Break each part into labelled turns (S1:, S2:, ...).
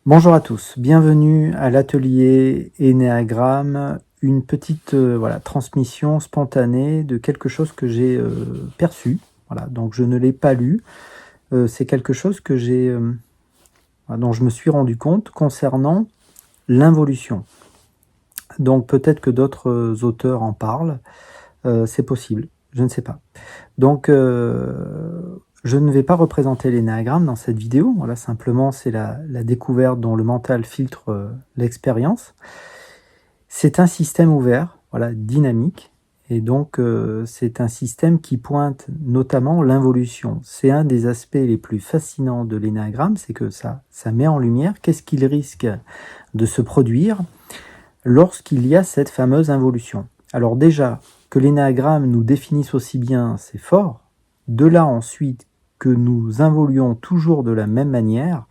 S1: Bonjour à tous, bienvenue à l'atelier Énéagramme, une petite transmission spontanée de quelque chose que j'ai perçu. Voilà, donc je ne l'ai pas lu, c'est quelque chose que dont je me suis rendu compte concernant l'involution. Donc peut-être que d'autres auteurs en parlent, c'est possible, je ne sais pas. Donc je ne vais pas représenter l'énéagramme dans cette vidéo, voilà, simplement c'est la découverte dont le mental filtre l'expérience. C'est un système ouvert, voilà, dynamique, et donc c'est un système qui pointe notamment l'involution. C'est un des aspects les plus fascinants de l'énéagramme, c'est que ça met en lumière qu'est-ce qu'il risque de se produire lorsqu'il y a cette fameuse involution. Alors déjà, que l'énéagramme nous définisse aussi bien, c'est fort. De là ensuite, que nous involuons toujours de la même manière,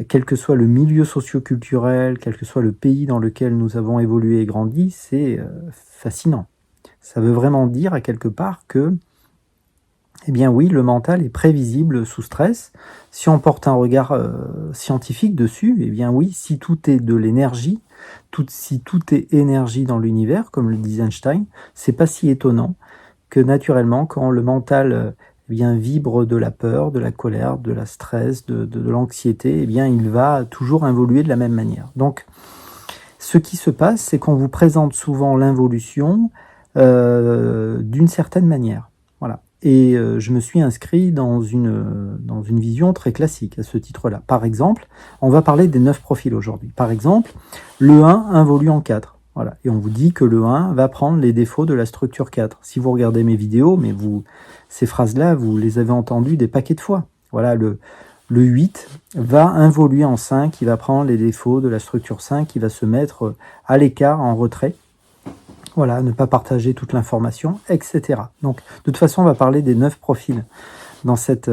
S1: quel que soit le milieu socio-culturel, quel que soit le pays dans lequel nous avons évolué et grandi, c'est fascinant. Ça veut vraiment dire à quelque part que, eh bien oui, le mental est prévisible sous stress. Si on porte un regard scientifique dessus, eh bien oui, si tout est de l'énergie, si tout est énergie dans l'univers, comme le dit Einstein, c'est pas si étonnant que naturellement, quand le mental vibre de la peur, de la colère, de la stress, de l'anxiété, eh bien il va toujours involuer de la même manière. Donc, ce qui se passe, c'est qu'on vous présente souvent l'involution d'une certaine manière. Voilà. Et je me suis inscrit dans une vision très classique à ce titre-là. Par exemple, on va parler des 9 profils aujourd'hui. Par exemple, le 1 involue en 4. Voilà. Et on vous dit que le 1 va prendre les défauts de la structure 4. Si vous regardez mes vidéos, mais ces phrases-là, vous les avez entendues des paquets de fois. Voilà, le 8 va involuer en 5, il va prendre les défauts de la structure 5, il va se mettre à l'écart, en retrait. Voilà, ne pas partager toute l'information, etc. Donc, de toute façon, on va parler des 9 profils dans cette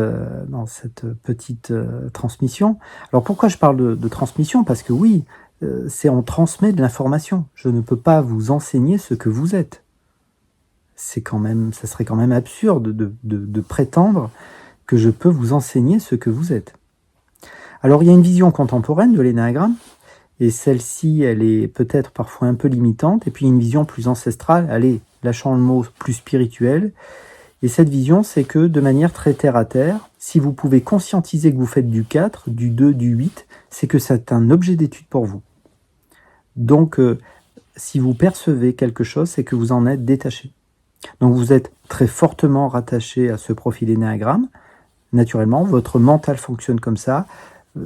S1: petite transmission. Alors, pourquoi je parle de transmission? Parce que oui, on transmet de l'information. Je ne peux pas vous enseigner ce que vous êtes. Ça serait quand même absurde de prétendre que je peux vous enseigner ce que vous êtes. Alors, il y a une vision contemporaine de l'énéagramme, et celle-ci, elle est peut-être parfois un peu limitante, et puis une vision plus ancestrale, allez, lâchons le mot plus spirituel, et cette vision, c'est que de manière très terre-à-terre, si vous pouvez conscientiser que vous faites du 4, du 2, du 8, c'est que c'est un objet d'étude pour vous. Donc, si vous percevez quelque chose, c'est que vous en êtes détaché. Donc, vous êtes très fortement rattaché à ce profil énéagramme. Naturellement, votre mental fonctionne comme ça.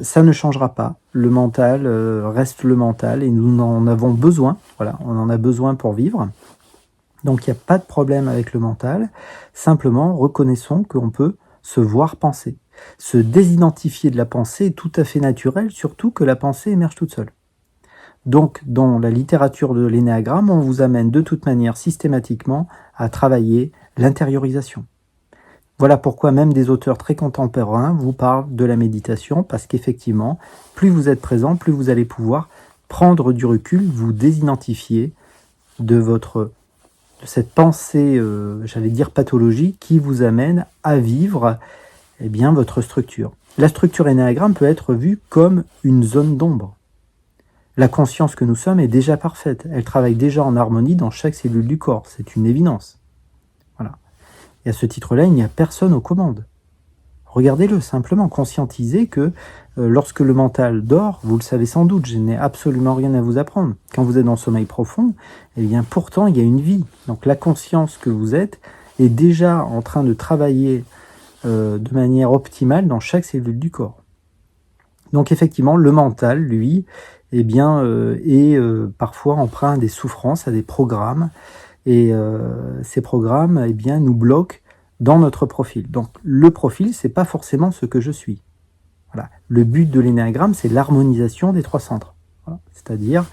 S1: Ça ne changera pas. Le mental reste le mental et nous en avons besoin. Voilà, on en a besoin pour vivre. Donc, il n'y a pas de problème avec le mental. Simplement, reconnaissons qu'on peut se voir penser. Se désidentifier de la pensée est tout à fait naturel, surtout que la pensée émerge toute seule. Donc, dans la littérature de l'énéagramme, on vous amène de toute manière systématiquement à travailler l'intériorisation. Voilà pourquoi même des auteurs très contemporains vous parlent de la méditation, parce qu'effectivement, plus vous êtes présent, plus vous allez pouvoir prendre du recul, vous désidentifier de cette pensée, j'allais dire pathologique, qui vous amène à vivre votre structure. La structure énéagramme peut être vue comme une zone d'ombre. La conscience que nous sommes est déjà parfaite, elle travaille déjà en harmonie dans chaque cellule du corps, c'est une évidence. Voilà. Et à ce titre-là, il n'y a personne aux commandes. Regardez-le, simplement, conscientisez que lorsque le mental dort, vous le savez sans doute, je n'ai absolument rien à vous apprendre. Quand vous êtes dans le sommeil profond, eh bien pourtant il y a une vie. Donc la conscience que vous êtes est déjà en train de travailler de manière optimale dans chaque cellule du corps. Donc effectivement, le mental, lui, est parfois emprunt à des souffrances, à des programmes, et ces programmes nous bloquent dans notre profil. Donc le profil, c'est pas forcément ce que je suis. Voilà. Le but de l'énéagramme, c'est l'harmonisation des 3 centres. Voilà. C'est-à-dire,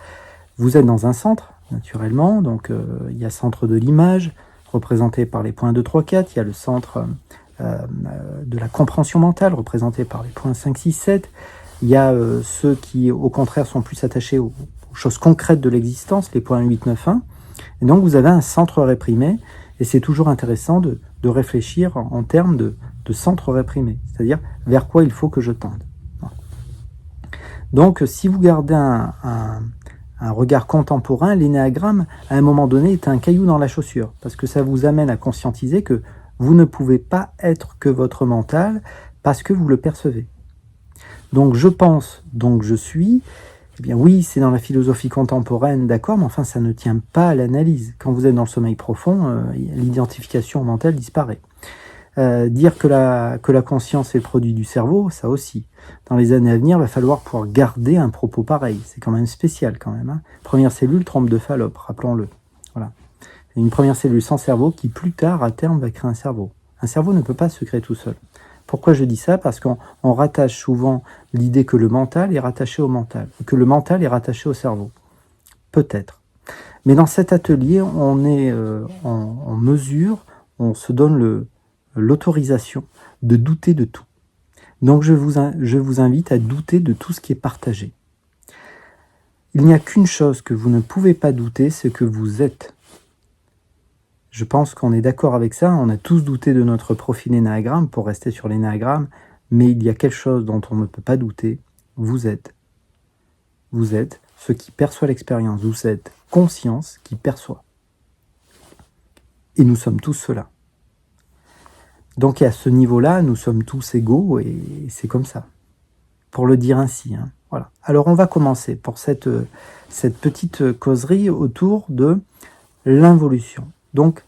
S1: vous êtes dans un centre, naturellement, donc il y a centre de l'image, représenté par les points 2, 3, 4, il y a le centre de la compréhension mentale, représenté par les points 5, 6, 7, il y a ceux qui, au contraire, sont plus attachés aux choses concrètes de l'existence, les points 8, 9, 1. Et donc, vous avez un centre réprimé, et c'est toujours intéressant de réfléchir en termes de centre réprimé, c'est-à-dire vers quoi il faut que je tende. Donc, si vous gardez un regard contemporain, l'énéagramme, à un moment donné, est un caillou dans la chaussure, parce que ça vous amène à conscientiser que vous ne pouvez pas être que votre mental parce que vous le percevez. Donc, je pense, donc je suis. Eh bien oui, c'est dans la philosophie contemporaine, d'accord, mais enfin, ça ne tient pas à l'analyse. Quand vous êtes dans le sommeil profond, l'identification mentale disparaît. Dire que la conscience est le produit du cerveau, ça aussi. Dans les années à venir, il va falloir pouvoir garder un propos pareil. C'est quand même spécial, quand même. Hein. Première cellule, trompe de Fallope, rappelons-le. Voilà. Une première cellule sans cerveau qui, plus tard, à terme, va créer un cerveau. Un cerveau ne peut pas se créer tout seul. Pourquoi je dis ça? Parce qu'on rattache souvent l'idée que le mental est rattaché au mental, que le mental est rattaché au cerveau. Peut-être. Mais dans cet atelier, on est en mesure, on se donne l'autorisation de douter de tout. Donc je vous invite à douter de tout ce qui est partagé. Il n'y a qu'une chose que vous ne pouvez pas douter, c'est que vous êtes. Je pense qu'on est d'accord avec ça, on a tous douté de notre profil énéagramme, pour rester sur l'énéagramme, mais il y a quelque chose dont on ne peut pas douter, vous êtes. Vous êtes ce qui perçoit l'expérience, vous êtes conscience qui perçoit. Et nous sommes tous cela. Donc à ce niveau-là, nous sommes tous égaux et c'est comme ça, pour le dire ainsi. Hein. Voilà. Alors on va commencer pour cette petite causerie autour de l'involution. Donc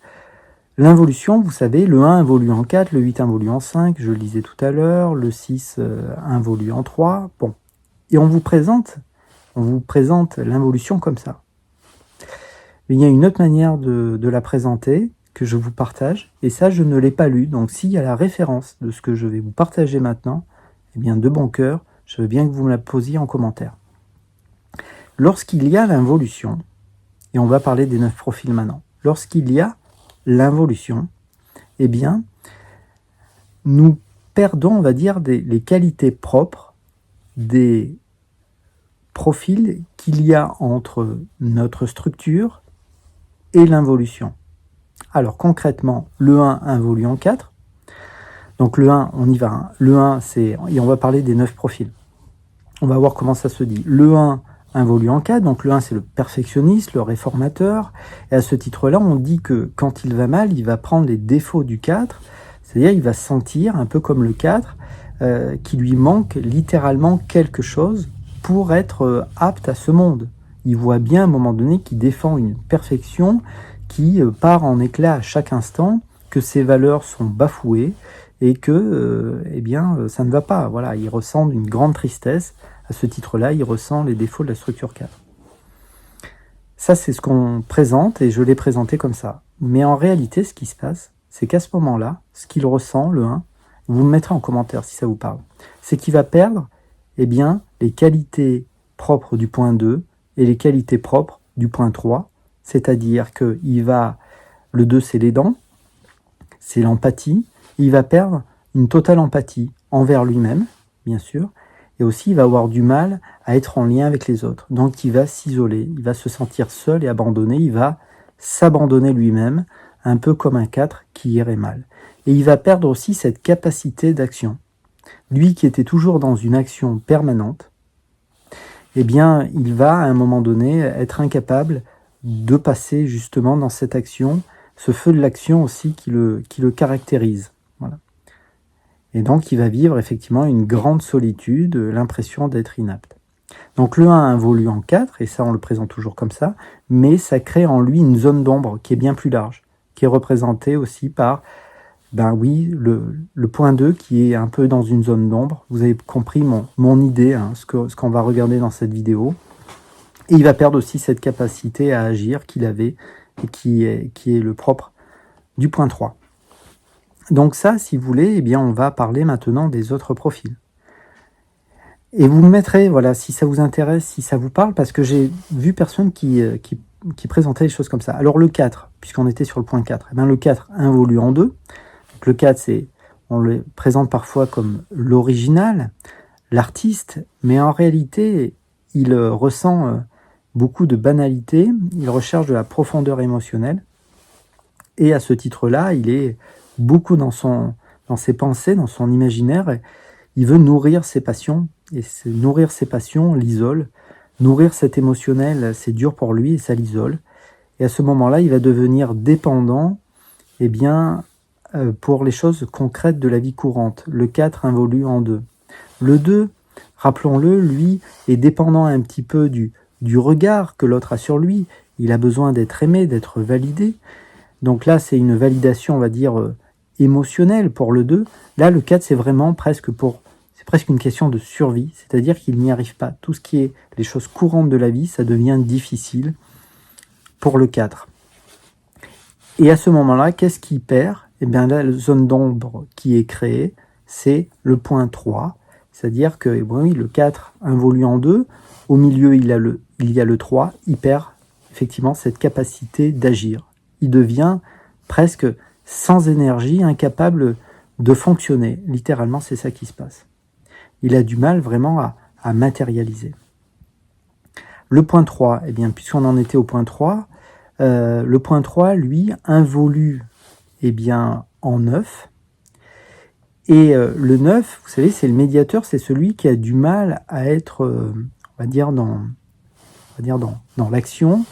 S1: l'involution, vous savez, le 1 involue en 4, le 8 involue en 5, je le disais tout à l'heure, le 6 involue en 3. Bon. Et on vous présente l'involution comme ça. Mais il y a une autre manière de la présenter, que je vous partage, et ça je ne l'ai pas lu, donc s'il y a la référence de ce que je vais vous partager maintenant, eh bien de bon cœur, je veux bien que vous me la posiez en commentaire. Lorsqu'il y a l'involution, et on va parler des 9 profils maintenant, lorsqu'il y a l'involution, eh bien nous perdons, on va dire, les qualités propres des profils qu'il y a entre notre structure et l'involution. Alors concrètement, le 1 involue en 4. Donc le 1, on y va. Hein. Le 1, et on va parler des 9 profils. On va voir comment ça se dit. Le 1 involue en 4. Donc le 1, c'est le perfectionniste, le réformateur. Et à ce titre-là, on dit que quand il va mal, il va prendre les défauts du 4. C'est-à-dire, il va sentir, un peu comme le 4, qu'il lui manque littéralement quelque chose pour être apte à ce monde. Il voit bien à un moment donné qu'il défend une perfection qui part en éclats à chaque instant, que ses valeurs sont bafouées et que ça ne va pas. Voilà, il ressent une grande tristesse. À ce titre-là, il ressent les défauts de la structure 4. Ça, c'est ce qu'on présente et je l'ai présenté comme ça. Mais en réalité, ce qui se passe, c'est qu'à ce moment-là, ce qu'il ressent, le 1, vous me mettrez en commentaire si ça vous parle, c'est qu'il va perdre les qualités propres du point 2 et les qualités propres du point 3. C'est-à-dire que le 2 c'est les dents, c'est l'empathie, il va perdre une totale empathie envers lui-même, bien sûr, et aussi il va avoir du mal à être en lien avec les autres. Donc il va s'isoler, il va se sentir seul et abandonné, il va s'abandonner lui-même, un peu comme un 4 qui irait mal. Et il va perdre aussi cette capacité d'action. Lui qui était toujours dans une action permanente, eh bien il va à un moment donné être incapable de passer justement dans cette action, ce feu de l'action aussi qui le caractérise. Voilà. Et donc il va vivre effectivement une grande solitude, l'impression d'être inapte. Donc le 1 involue en 4, et ça on le présente toujours comme ça, mais ça crée en lui une zone d'ombre qui est bien plus large, qui est représentée aussi par, le point 2 qui est un peu dans une zone d'ombre. Vous avez compris mon idée, hein, ce qu'on va regarder dans cette vidéo. Et il va perdre aussi cette capacité à agir qu'il avait et qui est le propre du point 3. Donc ça, si vous voulez, eh bien, on va parler maintenant des autres profils. Et vous me mettrez, voilà, si ça vous intéresse, si ça vous parle, parce que j'ai vu personne qui présentait des choses comme ça. Alors le 4, puisqu'on était sur le point 4, eh bien, le 4 involue en 2. Donc le 4, on le présente parfois comme l'original, l'artiste, mais en réalité, il ressent beaucoup de banalité, il recherche de la profondeur émotionnelle, et à ce titre-là, il est beaucoup dans ses pensées, dans son imaginaire, il veut nourrir ses passions Et nourrir ses passions l'isole. Nourrir cet émotionnel, c'est dur pour lui et ça l'isole. Et à ce moment-là, il va devenir dépendant eh bien, pour les choses concrètes de la vie courante. Le 4 involue en 2. Le 2, rappelons-le, lui, est dépendant un petit peu du regard que l'autre a sur lui. Il a besoin d'être aimé, d'être validé. Donc là, c'est une validation, on va dire, émotionnelle pour le 2. Là, le 4, c'est vraiment presque une question de survie, c'est-à-dire qu'il n'y arrive pas. Tout ce qui est les choses courantes de la vie, ça devient difficile pour le 4. Et à ce moment-là, qu'est-ce qu'il perd? Eh bien là, la zone d'ombre qui est créée, c'est le point 3, c'est-à-dire que oui, le 4 involue en 2, au milieu il y a le 3, il perd effectivement cette capacité d'agir. Il devient presque sans énergie, incapable de fonctionner. Littéralement, c'est ça qui se passe. Il a du mal vraiment à matérialiser. Le point 3, eh bien, puisqu'on en était au point 3, le point 3, lui, involue eh bien, en 9. Et le 9, vous savez, c'est le médiateur, c'est celui qui a du mal à être, on va dire, dans l'action,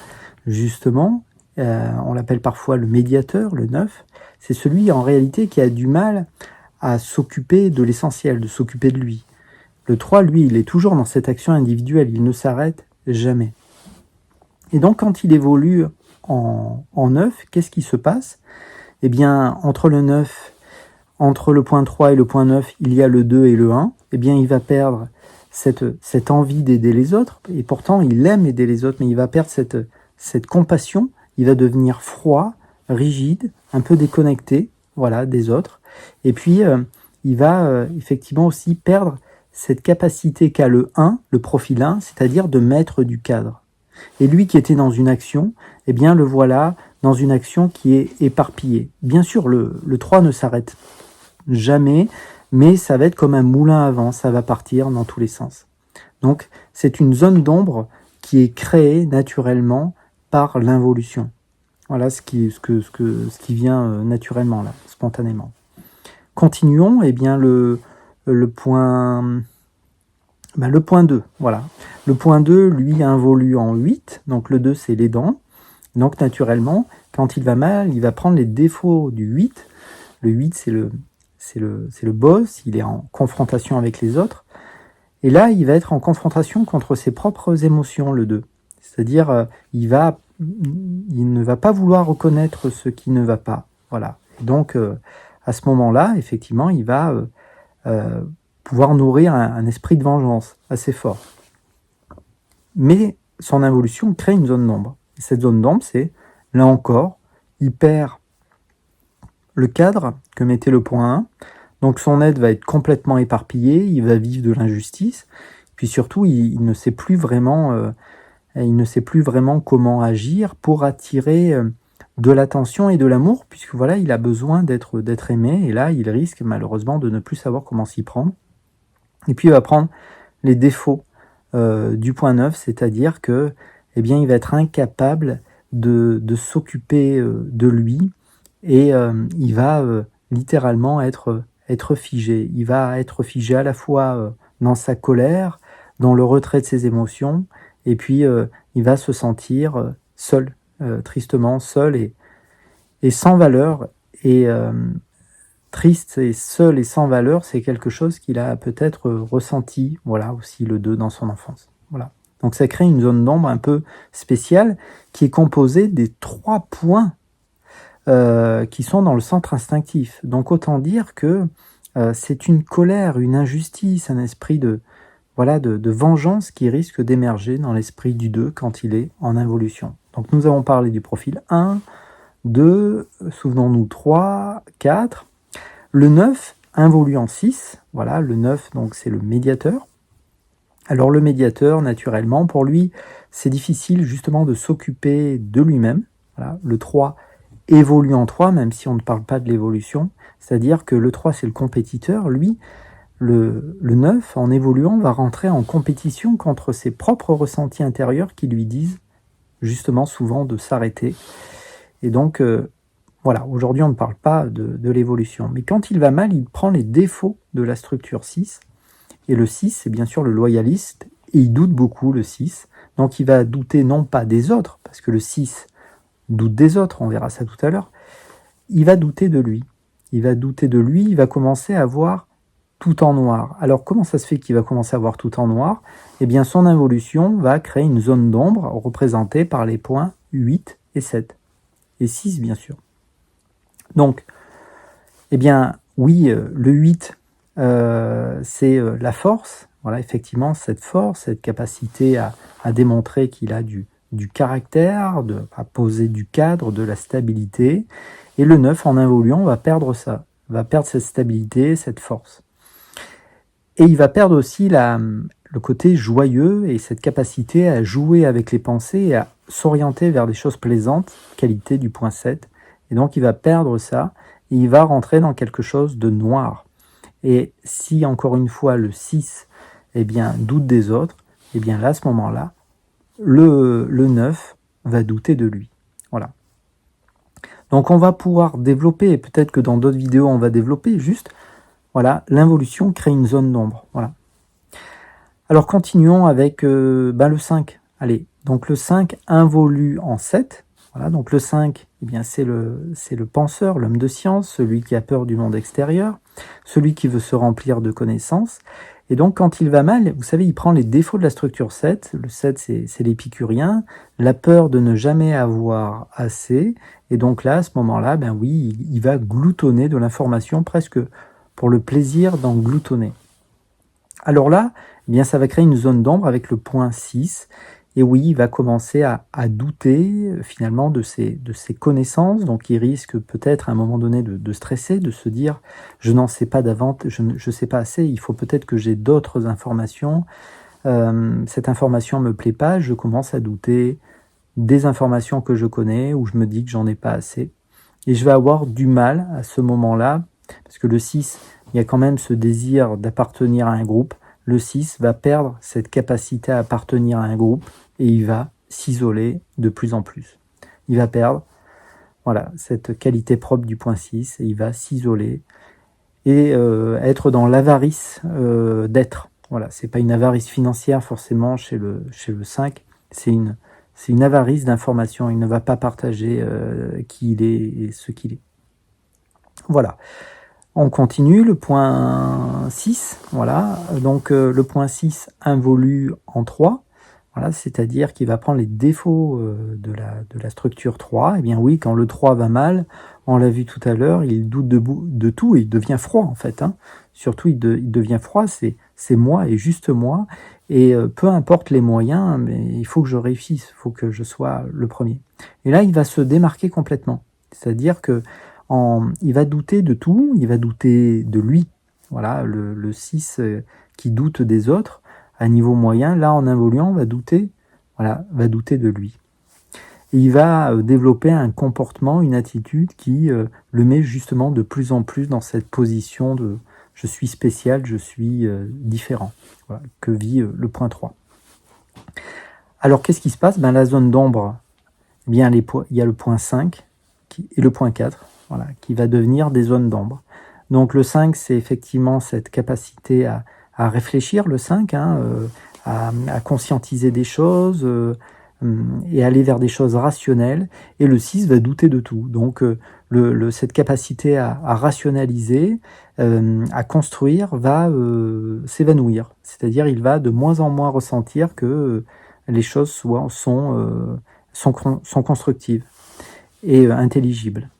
S1: justement. On l'appelle parfois le médiateur, le 9. C'est celui, en réalité, qui a du mal à s'occuper de l'essentiel, de s'occuper de lui. Le 3, lui, il est toujours dans cette action individuelle, il ne s'arrête jamais. Et donc, quand il évolue en 9, qu'est-ce qui se passe? Eh bien, entre le point 3 et le point 9, il y a le 2 et le 1. Eh bien, il va perdre cette envie d'aider les autres. Et pourtant, il aime aider les autres, mais il va perdre cette compassion. Il va devenir froid, rigide, un peu déconnecté, voilà, des autres. Et puis, il va effectivement aussi perdre cette capacité qu'a le 1, le profil 1, c'est-à-dire de mettre du cadre. Et lui qui était dans une action, eh bien le voilà dans une action qui est éparpillée. Bien sûr, le 3 ne s'arrête jamais, mais ça va être comme un moulin à vent, ça va partir dans tous les sens. Donc c'est une zone d'ombre qui est créée naturellement par l'involution. Voilà ce qui vient naturellement, là, spontanément. Continuons, eh bien le point 2, voilà. Le point 2, lui, involue en 8, donc le 2, c'est les dents. Donc, naturellement, quand il va mal, il va prendre les défauts du 8. Le 8, c'est le boss, il est en confrontation avec les autres. Et là, il va être en confrontation contre ses propres émotions, le 2. C'est-à-dire, il ne va pas vouloir reconnaître ce qui ne va pas. Voilà. Et donc, à ce moment-là, effectivement, il va pouvoir nourrir un esprit de vengeance assez fort. Mais son involution crée une zone d'ombre. Et cette zone d'ombre, c'est, là encore, il perd le cadre que mettait le point 1. Donc son aide va être complètement éparpillée, il va vivre de l'injustice. Puis surtout, il ne sait plus vraiment comment agir pour attirer de l'attention et de l'amour, puisque voilà, il a besoin d'être aimé. Et là, il risque malheureusement de ne plus savoir comment s'y prendre. Et puis il va prendre les défauts du point 9, c'est-à-dire que, eh bien, il va être incapable de s'occuper de lui et il va littéralement être figé. Il va être figé à la fois dans sa colère, dans le retrait de ses émotions, et puis il va se sentir seul, tristement seul et sans valeur. Et triste et seul et sans valeur, c'est quelque chose qu'il a peut-être ressenti, voilà, aussi le 2 dans son enfance. Voilà. Donc ça crée une zone d'ombre un peu spéciale qui est composée des 3 points qui sont dans le centre instinctif. Donc autant dire que c'est une colère, une injustice, un esprit de vengeance qui risque d'émerger dans l'esprit du 2 quand il est en involution. Donc nous avons parlé du profil 1, 2, souvenons-nous 3, 4. Le 9 involue en 6, voilà, le 9, donc c'est le médiateur. Alors le médiateur, naturellement, pour lui, c'est difficile justement de s'occuper de lui-même. Voilà, le 3 évolue en 3, même si on ne parle pas de l'évolution. C'est-à-dire que le 3, c'est le compétiteur. Lui, le 9, en évoluant, va rentrer en compétition contre ses propres ressentis intérieurs qui lui disent justement souvent de s'arrêter. Et donc, voilà, aujourd'hui on ne parle pas de l'évolution. Mais quand il va mal, il prend les défauts de la structure 6 Et le 6, c'est bien sûr le loyaliste, et il doute beaucoup, le 6. Donc il va douter non pas des autres, parce que le 6 doute des autres, on verra ça tout à l'heure, il va douter de lui. Il va douter de lui, il va commencer à voir tout en noir. Alors comment ça se fait qu'il va commencer à voir tout en noir? Eh bien son involution va créer une zone d'ombre représentée par les points 8 et 7. Et 6 bien sûr. Donc, eh bien oui, le 8, c'est la force. Voilà, effectivement, cette force, cette capacité à démontrer qu'il a du caractère, à poser du cadre, de la stabilité. Et le 9, en involuant, va perdre ça, va perdre cette stabilité, cette force. Et il va perdre aussi le côté joyeux et cette capacité à jouer avec les pensées et à s'orienter vers des choses plaisantes, qualité du point 7. Et donc il va perdre ça, et il va rentrer dans quelque chose de noir. Et si, encore une fois, le 6 eh bien, doute des autres, eh bien là, à ce moment-là, le 9 va douter de lui. Voilà. Donc on va pouvoir développer, et peut-être que dans d'autres vidéos on va développer, juste, voilà, l'involution crée une zone d'ombre. Voilà. Alors continuons avec le 5. Allez, donc le 5 involue en 7. Voilà, donc le 5, eh bien, c'est le penseur, l'homme de science, celui qui a peur du monde extérieur, celui qui veut se remplir de connaissances. Et donc, quand il va mal, vous savez, il prend les défauts de la structure 7. Le 7, c'est l'épicurien, la peur de ne jamais avoir assez. Et donc là, à ce moment-là, ben oui, il va gloutonner de l'information presque pour le plaisir d'en gloutonner. Alors là, eh bien, ça va créer une zone d'ombre avec le point 6. Et oui, il va commencer à douter finalement de ses connaissances. Donc il risque peut-être à un moment donné de stresser, de se dire « je n'en sais pas d'avance, je ne sais pas assez, il faut peut-être que j'ai d'autres informations. Cette information ne me plaît pas, je commence à douter des informations que je connais ou je me dis que j'en ai pas assez. » Et je vais avoir du mal à ce moment-là, parce que le 6, il y a quand même ce désir d'appartenir à un groupe. Le 6 va perdre cette capacité à appartenir à un groupe et il va s'isoler de plus en plus. Il va perdre voilà, cette qualité propre du point 6 et il va s'isoler et être dans l'avarice d'être. Voilà, c'est pas une avarice financière forcément chez le 5, c'est une avarice d'information. Il ne va pas partager qui il est et ce qu'il est. Voilà. On continue, le point 6, voilà, donc le point 6 involue en 3, voilà, c'est-à-dire qu'il va prendre les défauts de la structure 3, et bien oui, quand le 3 va mal, on l'a vu tout à l'heure, il doute de tout, et il devient froid en fait, hein. Surtout il devient froid, c'est moi et juste moi, et peu importe les moyens, mais il faut que je réussisse, il faut que je sois le premier. Et là, il va se démarquer complètement, c'est-à-dire que il va douter de tout, il va douter de lui. Voilà, le 6 qui doute des autres, à niveau moyen, là en involuant, va douter de lui. Et il va développer un comportement, une attitude qui le met justement de plus en plus dans cette position de « je suis spécial, je suis différent », voilà, que vit le point 3. Alors qu'est-ce qui se passe? La zone d'ombre, eh bien, il y a le point 5 et le point 4. Voilà, qui va devenir des zones d'ombre. Donc le 5, c'est effectivement cette capacité à réfléchir, le 5, hein, à conscientiser des choses et aller vers des choses rationnelles. Et le 6 va douter de tout. Donc cette capacité à rationaliser, à construire, va s'évanouir. C'est-à-dire il va de moins en moins ressentir que les choses sont constructives et intelligibles.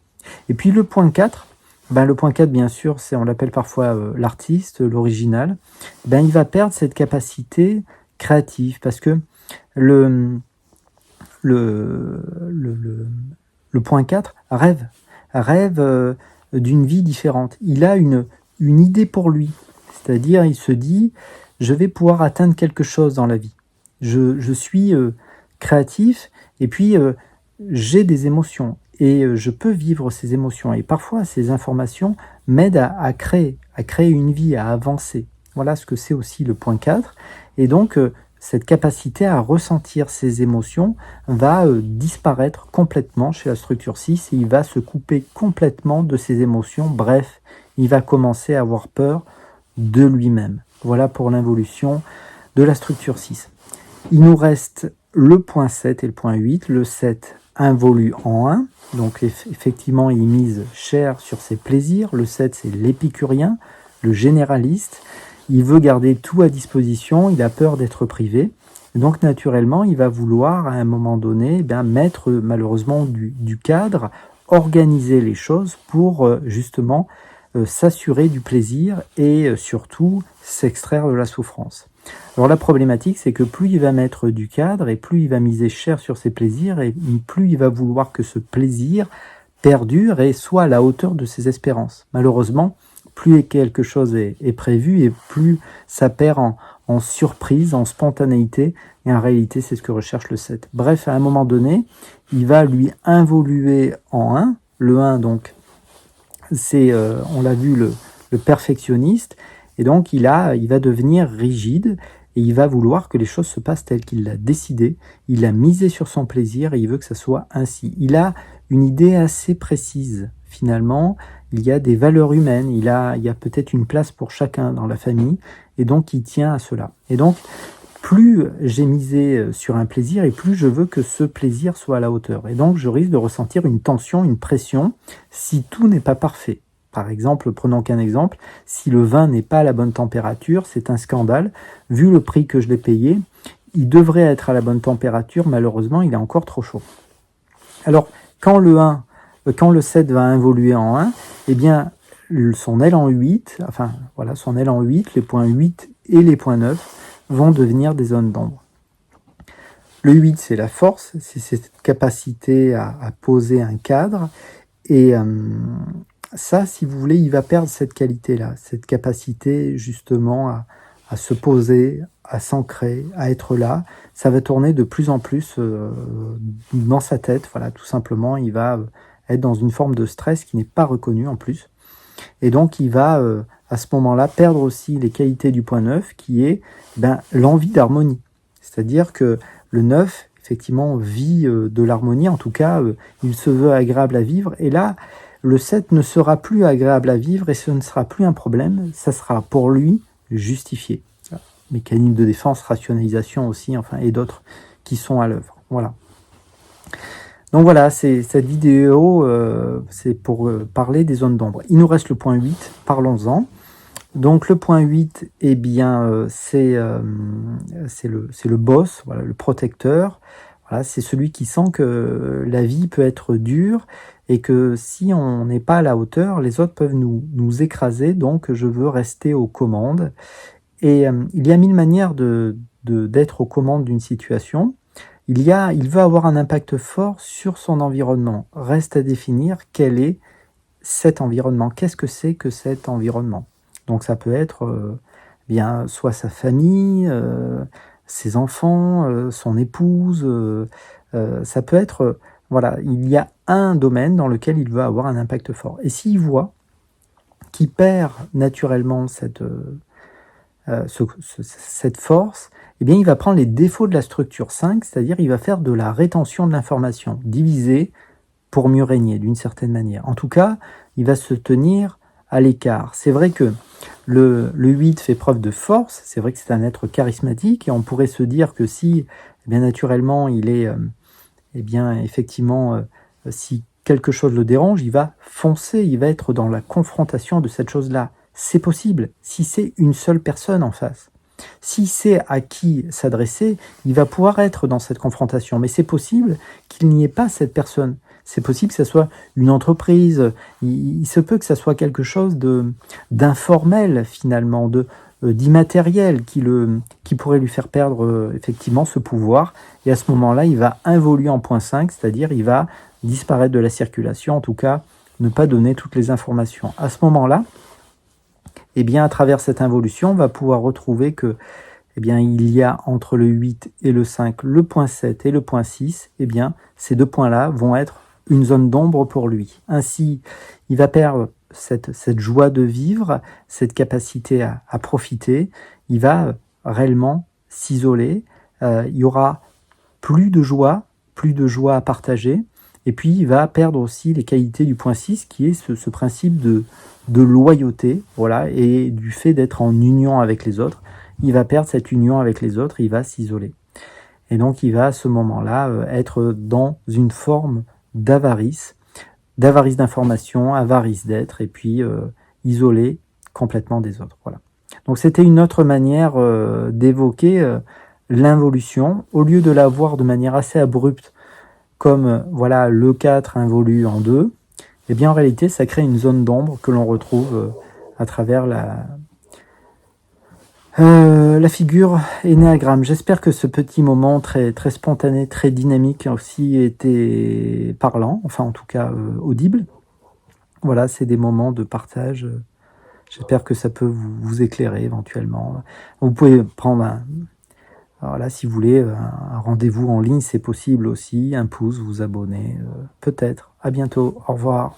S1: Et puis le point 4, le point 4 bien sûr, on l'appelle parfois l'artiste, l'original, il va perdre cette capacité créative parce que le point 4 rêve d'une vie différente. Il a une idée pour lui, c'est-à-dire il se dit je vais pouvoir atteindre quelque chose dans la vie. Je suis créatif et puis j'ai des émotions. Et je peux vivre ces émotions. Et parfois, ces informations m'aident à créer une vie, à avancer. Voilà ce que c'est aussi le point 4. Et donc, cette capacité à ressentir ces émotions va disparaître complètement chez la structure 6 et il va se couper complètement de ses émotions. Bref, il va commencer à avoir peur de lui-même. Voilà pour l'involution de la structure 6. Il nous reste le point 7 et le point 8. Le 7 involue en 1, donc effectivement il mise cher sur ses plaisirs. Le 7 c'est l'épicurien, le généraliste. Il veut garder tout à disposition, il a peur d'être privé. Donc naturellement, il va vouloir à un moment donné mettre malheureusement du cadre, organiser les choses pour justement s'assurer du plaisir et surtout s'extraire de la souffrance. Alors la problématique, c'est que plus il va mettre du cadre et plus il va miser cher sur ses plaisirs et plus il va vouloir que ce plaisir perdure et soit à la hauteur de ses espérances. Malheureusement, plus quelque chose est prévu et plus ça perd en surprise, en spontanéité, et en réalité, c'est ce que recherche le 7. Bref, à un moment donné, il va lui involuer en 1. Le 1, donc, c'est, on l'a vu, le perfectionniste, et donc il va devenir rigide, et il va vouloir que les choses se passent telles qu'il l'a décidé, il a misé sur son plaisir, et il veut que ça soit ainsi. Il a une idée assez précise, finalement. Il y a des valeurs humaines, il y a peut-être une place pour chacun dans la famille, et donc il tient à cela. Et donc, plus j'ai misé sur un plaisir, et plus je veux que ce plaisir soit à la hauteur. Et donc, je risque de ressentir une tension, une pression, si tout n'est pas parfait. Par exemple, prenons qu'un exemple, si le vin n'est pas à la bonne température, c'est un scandale. Vu le prix que je l'ai payé, il devrait être à la bonne température, malheureusement, il est encore trop chaud. Alors, quand le 7 va involuer en 1, eh bien, son élan 8, son élan 8, les points 8 et les points 9 vont devenir des zones d'ombre. Le 8, c'est la force, c'est cette capacité à poser un cadre. Et ça, si vous voulez, il va perdre cette qualité-là, cette capacité justement à se poser, à s'ancrer, à être là. Ça va tourner de plus en plus dans sa tête. Voilà, tout simplement, il va être dans une forme de stress qui n'est pas reconnue en plus. Et donc, il va, à ce moment-là, perdre aussi les qualités du point 9, qui est l'envie d'harmonie. C'est-à-dire que le 9, effectivement, vit de l'harmonie. En tout cas, il se veut agréable à vivre. Et là, le 7 ne sera plus agréable à vivre et ce ne sera plus un problème. Ça sera pour lui justifié. Mécanisme de défense, rationalisation aussi, et d'autres qui sont à l'œuvre. Voilà. Donc voilà, cette vidéo, c'est pour parler des zones d'ombre. Il nous reste le point 8, parlons-en. Donc le point 8, c'est le boss, voilà, le protecteur. Voilà, c'est celui qui sent que la vie peut être dure et que si on n'est pas à la hauteur, les autres peuvent nous écraser. Donc je veux rester aux commandes. Et il y a mille manières d'être aux commandes d'une situation. Il veut avoir un impact fort sur son environnement. Reste à définir quel est cet environnement. Qu'est-ce que c'est que cet environnement? Donc ça peut être soit sa famille, ses enfants, son épouse. Ça peut être, il y a un domaine dans lequel il veut avoir un impact fort. Et s'il voit qu'il perd naturellement cette force, eh bien, il va prendre les défauts de la structure 5, c'est-à-dire il va faire de la rétention de l'information, diviser pour mieux régner d'une certaine manière. En tout cas, il va se tenir à l'écart. C'est vrai que le 8 fait preuve de force, c'est vrai que c'est un être charismatique, et on pourrait se dire que si, naturellement, il est, effectivement, si quelque chose le dérange, il va foncer, il va être dans la confrontation de cette chose-là. C'est possible, si c'est une seule personne en face. Si c'est à qui s'adresser, il va pouvoir être dans cette confrontation. Mais c'est possible qu'il n'y ait pas cette personne. C'est possible que ce soit une entreprise. Il se peut que ce soit quelque chose d'informel, finalement, d'immatériel qui pourrait lui faire perdre effectivement ce pouvoir. Et à ce moment-là, il va involuer en point 5, c'est-à-dire il va disparaître de la circulation, en tout cas ne pas donner toutes les informations. À ce moment-là, à travers cette involution, on va pouvoir retrouver que il y a entre le 8 et le 5, le point 7 et le point 6, ces deux points-là vont être une zone d'ombre pour lui. Ainsi, il va perdre cette joie de vivre, cette capacité à profiter. Il va réellement s'isoler. Il y aura plus de joie à partager. Et puis il va perdre aussi les qualités du point 6, qui est ce principe de loyauté, voilà, et du fait d'être en union avec les autres. Il va perdre cette union avec les autres, il va s'isoler. Et donc il va à ce moment-là être dans une forme d'avarice d'information, avarice d'être, et puis isolé complètement des autres. Voilà. Donc c'était une autre manière d'évoquer l'involution, au lieu de la voir de manière assez abrupte, comme voilà le 4 involue en 2, et bien en réalité ça crée une zone d'ombre que l'on retrouve à travers la figure énéagramme. J'espère que ce petit moment très, très spontané, très dynamique aussi était parlant, enfin en tout cas audible. Voilà, c'est des moments de partage. J'espère que ça peut vous éclairer éventuellement. Vous pouvez prendre voilà, si vous voulez, un rendez-vous en ligne, c'est possible aussi. Un pouce, vous abonner, peut-être. À bientôt. Au revoir.